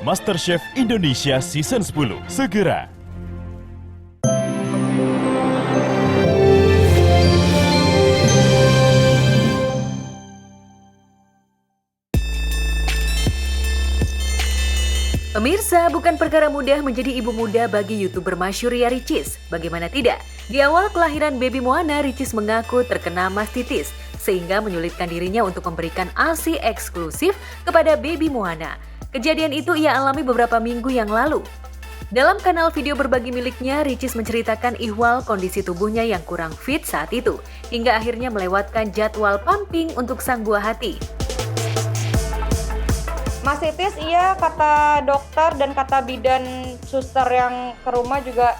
MasterChef Indonesia Season 10 segera. Pemirsa, bukan perkara mudah menjadi ibu muda bagi YouTuber masyhur Ria Ricis. Bagaimana tidak? Di awal kelahiran baby Moana, Ricis mengaku terkena mastitis, sehingga menyulitkan dirinya untuk memberikan ASI eksklusif kepada baby Moana. Kejadian itu ia alami beberapa minggu yang lalu. Dalam kanal video berbagi miliknya, Ricis menceritakan ihwal kondisi tubuhnya yang kurang fit saat itu, hingga akhirnya melewatkan jadwal pumping untuk sang buah hati. Mastitis, iya, kata dokter dan kata bidan suster yang ke rumah juga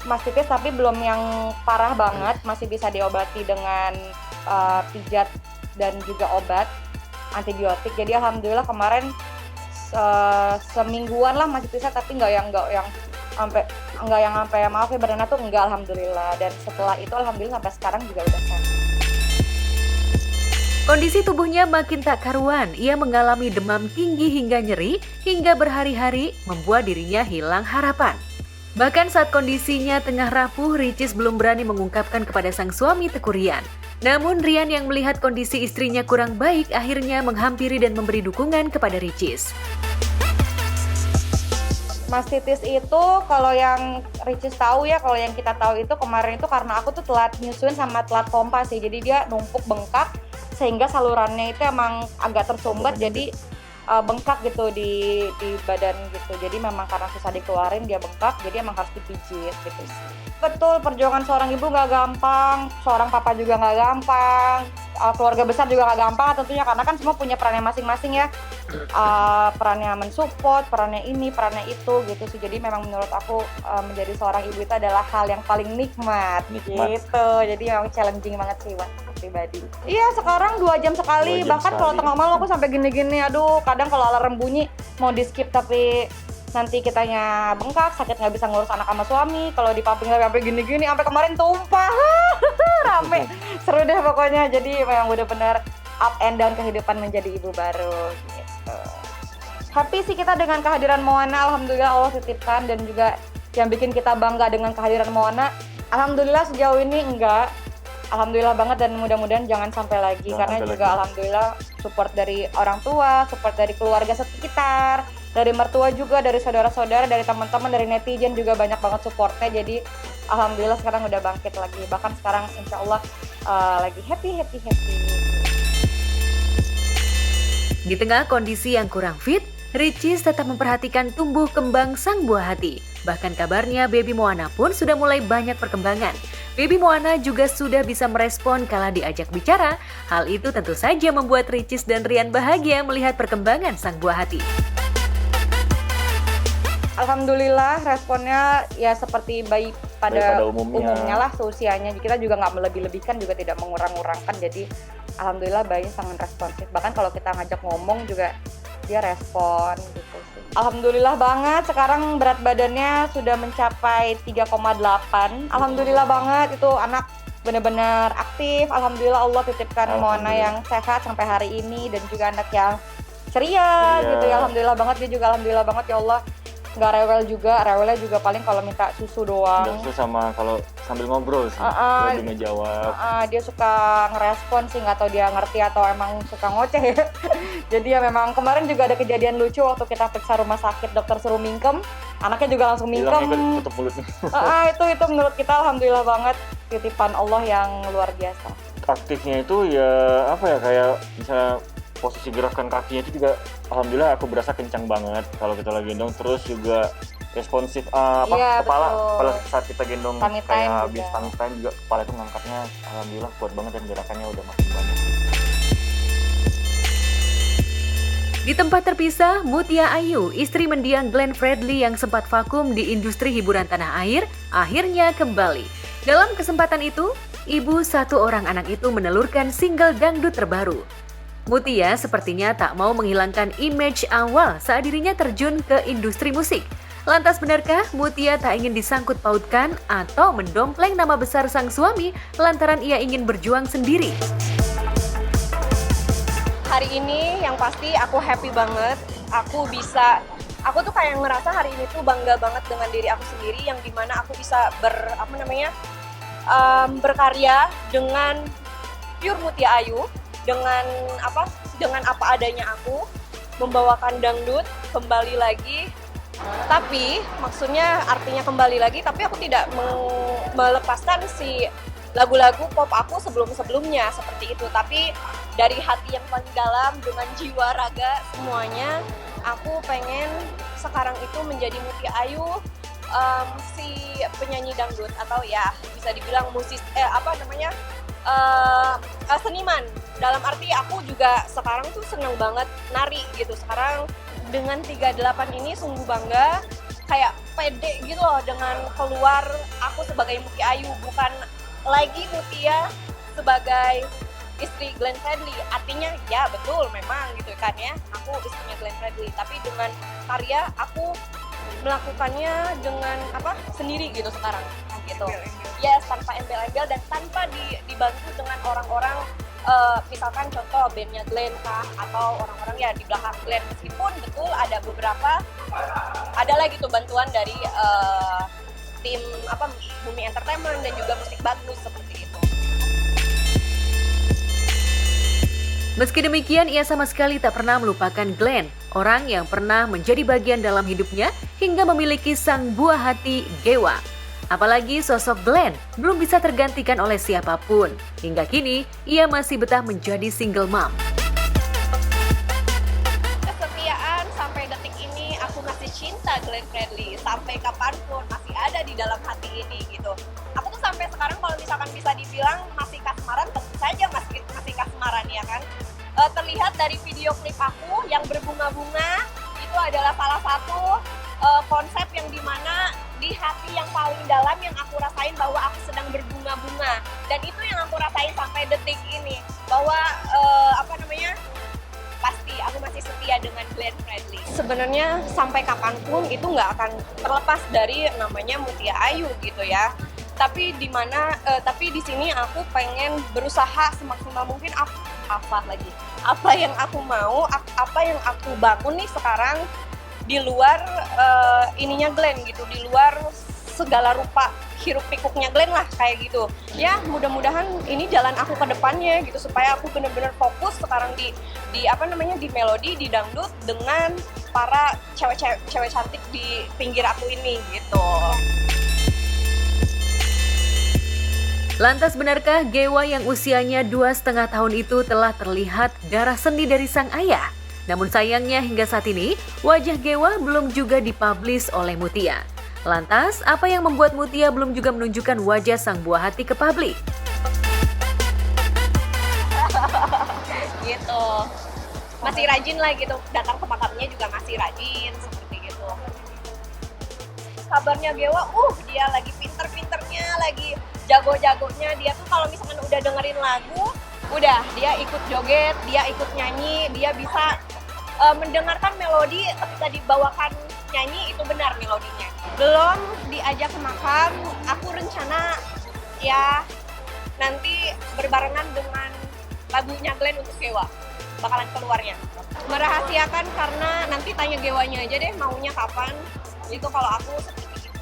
mastitis, tapi belum yang parah banget, masih bisa diobati dengan pijat dan juga obat antibiotik. Jadi alhamdulillah kemarin semingguan lah mastitisnya, tapi nggak yang sampai maaf ya badannya tuh enggak, alhamdulillah. Dan setelah itu alhamdulillah sampai sekarang juga udah sehat. Kondisi tubuhnya makin tak karuan, ia mengalami demam tinggi hingga nyeri, hingga berhari-hari membuat dirinya hilang harapan. Bahkan saat kondisinya tengah rapuh, Ricis belum berani mengungkapkan kepada sang suami Teuku Ryan. Namun Ryan yang melihat kondisi istrinya kurang baik akhirnya menghampiri dan memberi dukungan kepada Ricis. Mastitis itu kalau yang Ricis tahu ya, kalau yang kita tahu itu kemarin itu karena aku tuh telat nyusuin sama telat pompa sih, jadi dia numpuk bengkak sehingga salurannya itu emang agak tersumbat, jadi bengkak gitu di badan gitu. Jadi memang karena susah dikeluarin dia bengkak, jadi emang harus dipijit gitu sih. Betul, perjuangan seorang ibu nggak gampang, seorang papa juga nggak gampang, keluarga besar juga nggak gampang tentunya, karena kan semua punya perannya masing-masing ya. Perannya mensupport, perannya ini, perannya itu gitu sih. Jadi memang menurut aku menjadi seorang ibu itu adalah hal yang paling nikmat. Gitu. Jadi memang challenging banget sih buat aku pribadi. Iya, sekarang 2 jam sekali. Bahkan kalau tengah malam aku sampai gini-gini, aduh, kadang kalau alarm bunyi mau di skip tapi nanti kitanya bengkak, sakit nggak bisa ngurus anak sama suami. Kalau di pumping sampai gini-gini, sampai kemarin tumpah. Rame, seru deh pokoknya. Jadi memang benar-benar up and down kehidupan menjadi ibu baru gitu. Happy sih kita dengan kehadiran Moana, alhamdulillah Allah titipkan, dan juga yang bikin kita bangga dengan kehadiran Moana, alhamdulillah sejauh ini enggak. Alhamdulillah banget, dan mudah-mudahan jangan sampai lagi, karena juga alhamdulillah support dari orang tua, support dari keluarga sekitar, dari mertua juga, dari saudara-saudara, dari teman-teman, dari netizen juga banyak banget supportnya. Jadi alhamdulillah sekarang udah bangkit lagi, bahkan sekarang insya Allah lagi happy. Di tengah kondisi yang kurang fit, Ricis tetap memperhatikan tumbuh kembang sang buah hati. Bahkan kabarnya baby Moana pun sudah mulai banyak perkembangan. Baby Moana juga sudah bisa merespon kala diajak bicara. Hal itu tentu saja membuat Ricis dan Ryan bahagia melihat perkembangan sang buah hati. Alhamdulillah responnya ya seperti bayi pada umumnya lah seusianya. Kita juga nggak melebih-lebihkan, juga tidak mengurang-urangkan. Jadi alhamdulillah bayinya sangat responsif. Bahkan kalau kita ngajak ngomong juga dia respon gitu sih. Alhamdulillah banget, sekarang berat badannya sudah mencapai 3,8. Alhamdulillah banget, itu anak benar-benar aktif. Alhamdulillah Allah titipkan Moana yang sehat sampai hari ini, dan juga anak yang ceria gitu ya. Alhamdulillah banget, dia juga alhamdulillah banget ya Allah. Nggak rewel juga, rewelnya juga paling kalau minta susu doang. Susu sama kalau sambil ngobrol sih, lebih ngejawab. Dia suka ngerespon sih, nggak tahu dia ngerti atau emang suka ngoceh ya. Jadi ya memang kemarin juga ada kejadian lucu waktu kita periksa rumah sakit, dokter suruh mingkem, anaknya juga langsung mingkem. Tutup mulutnya. Itu menurut kita alhamdulillah banget, titipan Allah yang luar biasa. Aktifnya itu ya apa ya, kayak misalnya posisi gerakan kakinya itu juga alhamdulillah aku berasa kencang banget kalau kita lagi gendong. Terus juga responsif kepala saat kita gendong, kayak habis tummy time juga kepala itu ngangkatnya alhamdulillah kuat banget, dan gerakannya udah makin banyak. Di tempat terpisah, Mutia Ayu, istri mendiang Glenn Fredly yang sempat vakum di industri hiburan tanah air, akhirnya kembali. Dalam kesempatan itu, ibu satu orang anak itu menelurkan single dangdut terbaru. Mutia sepertinya tak mau menghilangkan image awal saat dirinya terjun ke industri musik. Lantas benarkah Mutia tak ingin disangkut pautkan atau mendompleng nama besar sang suami lantaran ia ingin berjuang sendiri? Hari ini yang pasti aku happy banget. Aku bisa aku tuh kayak ngerasa hari ini tuh bangga banget dengan diri aku sendiri yang dimana aku bisa berkarya dengan pure Mutia Ayu, dengan apa adanya aku membawakan dangdut kembali lagi. Tapi maksudnya artinya kembali lagi, tapi aku tidak melepaskan si lagu-lagu pop aku sebelum-sebelumnya seperti itu. Tapi dari hati yang paling dalam dengan jiwa raga semuanya, aku pengen sekarang itu menjadi Mutia Ayu, si penyanyi dangdut atau ya bisa dibilang seniman. Dalam arti aku juga sekarang tuh seneng banget nari gitu. Sekarang dengan 38 ini sungguh bangga, kayak pede gitu loh dengan keluar aku sebagai Mutia Ayu, bukan lagi Mutia sebagai istri Glenn Fredly. Artinya ya betul memang gitu kan ya, aku istrinya Glenn Fredly, tapi dengan karya aku melakukannya dengan sendiri gitu sekarang gitu. Yes, tanpa embel-embel dan tanpa dibantu dengan orang-orang, misalkan contoh bandnya Glenn kah atau orang-orang ya di belakang Glenn, meskipun betul ada beberapa ada lagi tuh bantuan dari tim Bumi Entertainment dan juga Musik Bagus seperti itu. Meski demikian, ia sama sekali tak pernah melupakan Glenn, orang yang pernah menjadi bagian dalam hidupnya hingga memiliki sang buah hati Gewa. Apalagi sosok Glenn belum bisa tergantikan oleh siapapun. Hingga kini, ia masih betah menjadi single mom. Kesetiaan sampai detik ini, aku masih cinta Glenn Fredly. Sampai kapanpun masih ada di dalam hati ini gitu. Aku tuh sampai sekarang kalau misalkan bisa dibilang masih kasmaran, tentu saja masih kasmaran ya kan. Terlihat dari video klip aku yang berbunga-bunga, itu adalah salah satu konsep yang dimana di hati yang paling dalam yang aku rasain bahwa aku sedang berbunga-bunga, dan itu yang aku rasain sampai detik ini bahwa pasti aku masih setia dengan Glenn Fredly. Sebenarnya sampai kapanpun itu nggak akan terlepas dari namanya Mutia Ayu gitu ya. Tapi di sini aku pengen berusaha semaksimal mungkin apa yang aku mau, apa yang aku bangun nih sekarang di luar ininya Glenn gitu, di luar segala rupa hiruk pikuknya Glenn lah kayak gitu. Ya mudah-mudahan ini jalan aku ke depannya gitu, supaya aku bener-bener fokus sekarang di melodi, di dangdut dengan para cewek cantik di pinggir aku ini gitu. Lantas benarkah Gewa yang usianya 2,5 tahun itu telah terlihat darah seni dari sang ayah? Namun sayangnya hingga saat ini, wajah Gewa belum juga dipublish oleh Mutia. Lantas, apa yang membuat Mutia belum juga menunjukkan wajah sang buah hati ke publik? Gitu. Masih rajin lah gitu, datang ke makamnya juga masih rajin, seperti gitu. Kabarnya Gewa, dia lagi pinter-pinternya, lagi jago-jagonya. Dia tuh kalau misalkan udah dengerin lagu, udah dia ikut joget, dia ikut nyanyi, dia bisa mendengarkan melodi ketika dibawakan nyanyi itu benar melodinya. Belum diajak ke makam, aku rencana ya nanti berbarengan dengan lagunya Glenn untuk Gewa bakalan keluarnya. Merahasiakan karena nanti tanya Gewanya aja deh maunya kapan. Itu kalau aku seperti itu.